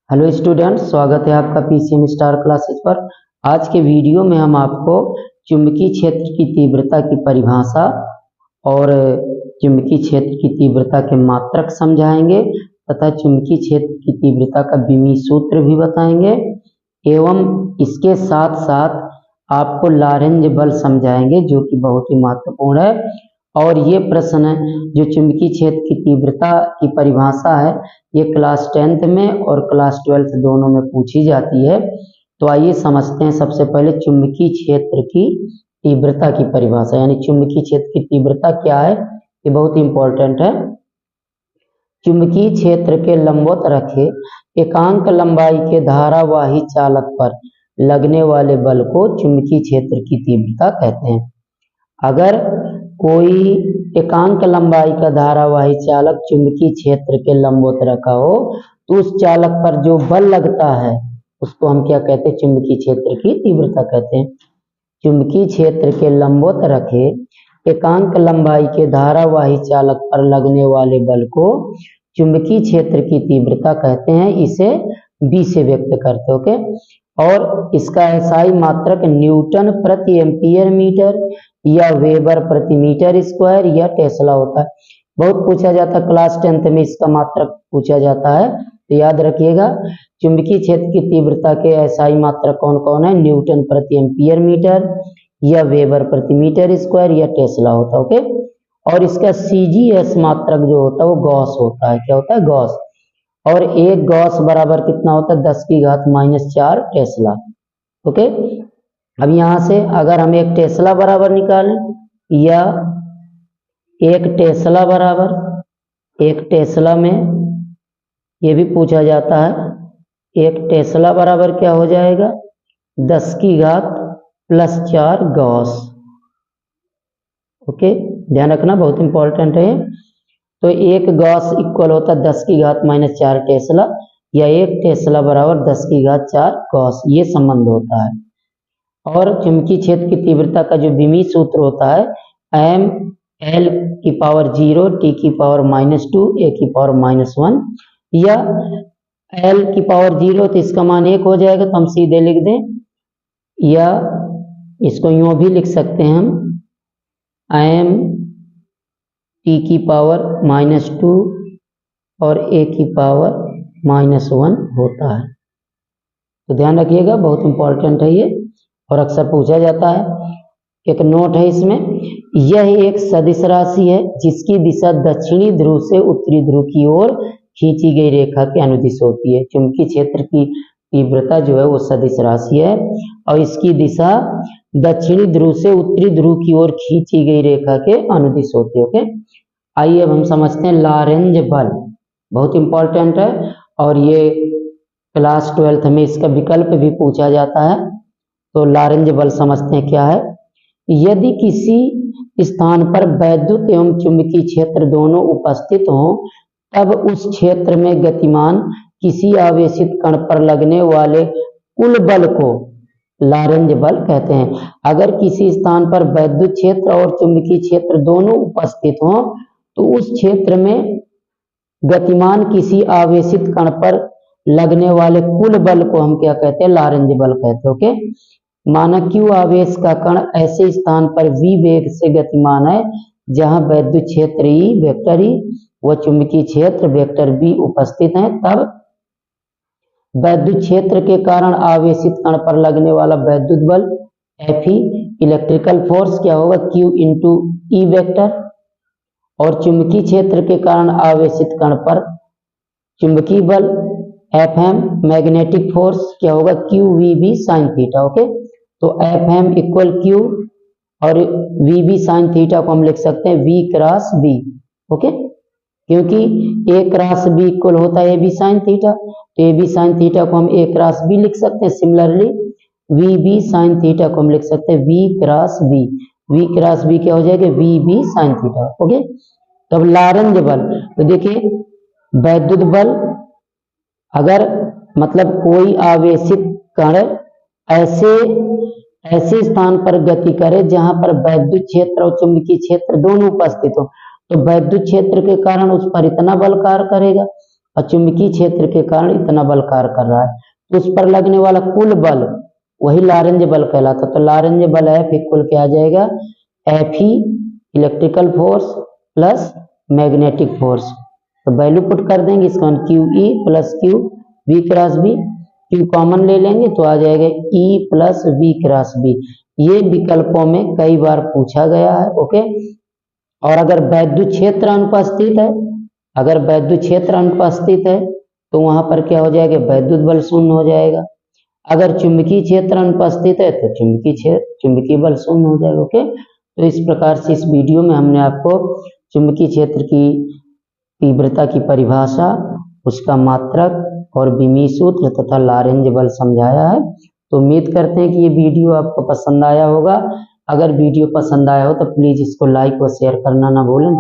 Hello student, स्वागत है आपका पीसीएम स्टार क्लासेस पर। आज के वीडियो में हम आपको चुंबकीय क्षेत्र की तीव्रता की परिभाषा और चुंबकीय क्षेत्र की तीव्रता के मात्रक समझाएंगे तथा चुंबकीय क्षेत्र की तीव्रता का विमीय सूत्र भी बताएंगे एवं इसके साथ साथ आपको लॉरेंज बल समझाएंगे जो कि बहुत ही महत्वपूर्ण है। और ये प्रश्न जो चुंबकीय क्षेत्र की तीव्रता की परिभाषा है ये क्लास 10th में और क्लास 12th दोनों में पूछी जाती है। तो आइए समझते हैं सबसे पहले चुंबकीय क्षेत्र की तीव्रता की परिभाषा, यानी चुंबकीय क्षेत्र की तीव्रता क्या है, ये बहुत इंपॉर्टेंट है। चुंबकीय क्षेत्र के लंबवत रखे एकांक लंबाई के धारावाही चालक पर लगने वाले बल को चुंबकीय क्षेत्र की तीव्रता कहते हैं। अगर कोई एकांक लंबाई का धारावाही चालक चुंबकीय क्षेत्र के लंबवत रखा हो तो उस चालक पर जो बल लगता है उसको हम क्या कहते हैं, चुंबकीय क्षेत्र की तीव्रता कहते हैं। चुंबकीय क्षेत्र के लंबवत रखे एकांक लंबाई के धारावाही चालक पर लगने वाले बल को चुंबकीय क्षेत्र की तीव्रता कहते हैं। इसे बी से व्यक्त करते हो ओके। और इसका एसआई मात्रक न्यूटन प्रति एम्पियर मीटर या वेबर प्रति मीटर स्क्वायर या टेस्ला होता है। बहुत पूछा जाता है, क्लास 10th में इसका मात्रक पूछा जाता है, तो याद रखिएगा चुंबकीय क्षेत्र की तीव्रता के एसआई मात्रक कौन कौन है, न्यूटन प्रति एम्पियर मीटर या वेबर प्रति मीटर स्क्वायर या टेस्ला होता है ओके। और इसका सीजीएस मात्रक जो होता है वो गॉस होता है। क्या होता है, गॉस। और एक गॉस बराबर कितना होता है, 10⁻⁴ टेस्ला ओके। अब यहां से अगर हम एक टेस्ला बराबर निकालें या एक टेस्ला में ये भी पूछा जाता है, एक टेस्ला बराबर क्या हो जाएगा, 10⁻+4 गॉस ओके। ध्यान रखना, बहुत इंपॉर्टेंट है। तो एक गॉस इक्वल होता है 10⁻⁴ टेस्ला या एक टेस्ला बराबर 10⁻⁴ गॉस, ये संबंध होता है। और चुंबकीय क्षेत्र की तीव्रता का जो विमीय सूत्र होता है m(l⁻0 t⁻⁻2 a⁻⁻1) या l⁻0 तो इसका मान 1 हो जाएगा, तो हम सीधे लिख दें, या इसको यूं भी लिख सकते हैं हम m(t⁻2 और a⁻⁻1) होता है। तो ध्यान रखिएगा, बहुत इंपॉर्टेंट है ये और अक्सर पूछा जाता है। एक नोट है इसमें, यह एक सदिश राशि है जिसकी दिशा दक्षिणी ध्रुव से उत्तरी ध्रुव की ओर खींची गई रेखा के अनुदिश होती है। चुंबकीय क्षेत्र की तीव्रता जो है वो सदिश राशि है और इसकी दिशा दक्षिणी ध्रुव से उत्तरी ध्रुव की ओर खींची गई रेखा के अनुदिश होती है ओके। आइए अब हम समझते हैं लॉरेंज बल, बहुत इंपॉर्टेंट है और ये क्लास 12th में इसका विकल्प भी पूछा जाता है। तो लॉरेंज बल समझते हैं क्या है। यदि किसी स्थान पर वैद्युत एवं चुंबकीय क्षेत्र दोनों उपस्थित हों तब उस क्षेत्र में गतिमान किसी आवेशित कण पर लगने वाले कुल बल को लॉरेंज बल कहते हैं। अगर किसी स्थान पर वैद्युत क्षेत्र और चुंबकीय क्षेत्र दोनों उपस्थित हों तो उस क्षेत्र में गतिमान किसी आवेशित कण पर लगने वाले कुल बल को हम क्या कहते हैं, लॉरेंज बल कहते हैं ओके। माना Q आवेश का कण ऐसे स्थान पर v वेग से गतिमान है जहां वैद्युत क्षेत्र E वेक्टर E व चुंबकीय क्षेत्र वेक्टर B उपस्थित हैं, तब वैद्युत क्षेत्र के कारण आवेशित कण पर लगने वाला वैद्युत बल Fe इलेक्ट्रिकल फोर्स क्या होगा, Q इंटू E वेक्टर। और चुंबकीय क्षेत्र के कारण आवेशित कण पर चुंबकीय बल Fm मैग्नेटिक फोर्स क्या होगा, QVB sin थीटा ओके। तो Fm इक्वल Q और VB sin थीटा को हम लिख सकते हैं V क्रॉस B ओके, क्योंकि A क्रॉस B इक्वल होता है AB sin थीटा, तो AB sin थीटा को हम A क्रॉस B लिख सकते हैं। सिमिलरली VB sin थीटा को हम लिख सकते हैं V cross B, V cross B क्या हो जाएगा, VB sin थीटा ओके। तब लॉरेंज बल, तो देखिए वैद्युत बल, अगर मतलब कोई आवेशित कण ऐसे स्थान पर गति करे जहां पर वैद्युत क्षेत्र और चुंबकीय क्षेत्र दोनों उपस्थित हो तो वैद्युत क्षेत्र के कारण उस पर इतना बल कार्य करेगा और चुंबकीय क्षेत्र के कारण इतना बल कार्य कर रहा है, तो उस पर लगने वाला कुल बल वही लॉरेंज बल कहलाता है। तो लॉरेंज बल F इक्वल क्या आ जाएगा, Fe electrical force plus magnetic force. तो वैल्यू पुट कर देंगे इसका, QE plus Q V cross B, Q common ले लेंगे तो आ जाएगा E plus V cross B। ये विकल्पों में कई बार पूछा गया है। ओके, और अगर वैद्युत क्षेत्र अनुपस्थित है, अगर वैद्युत क्षेत्र अनुपस्थित है तो वहां पर क्या हो जाएगा, वैद्युत बल शून्य हो जाएगा। अगर चुंबकीय क्षेत्र अनुपस्थित है तो चुंबकीय बल शून्य हो जाएगा। ओके, तो इस प्रकार से इस वीडियो में हमने आपको चुंबकीय क्षेत्र की तीव्रता की परिभाषा, उसका मात्रक और विमीय सूत्र तथा लॉरेंज बल समझाया है। तो उम्मीद करते हैं कि ये वीडियो आपको पसंद आया होगा। अगर वीडियो पसंद आया हो तो प्लीज इसको लाइक और शेयर करना ना भूलें।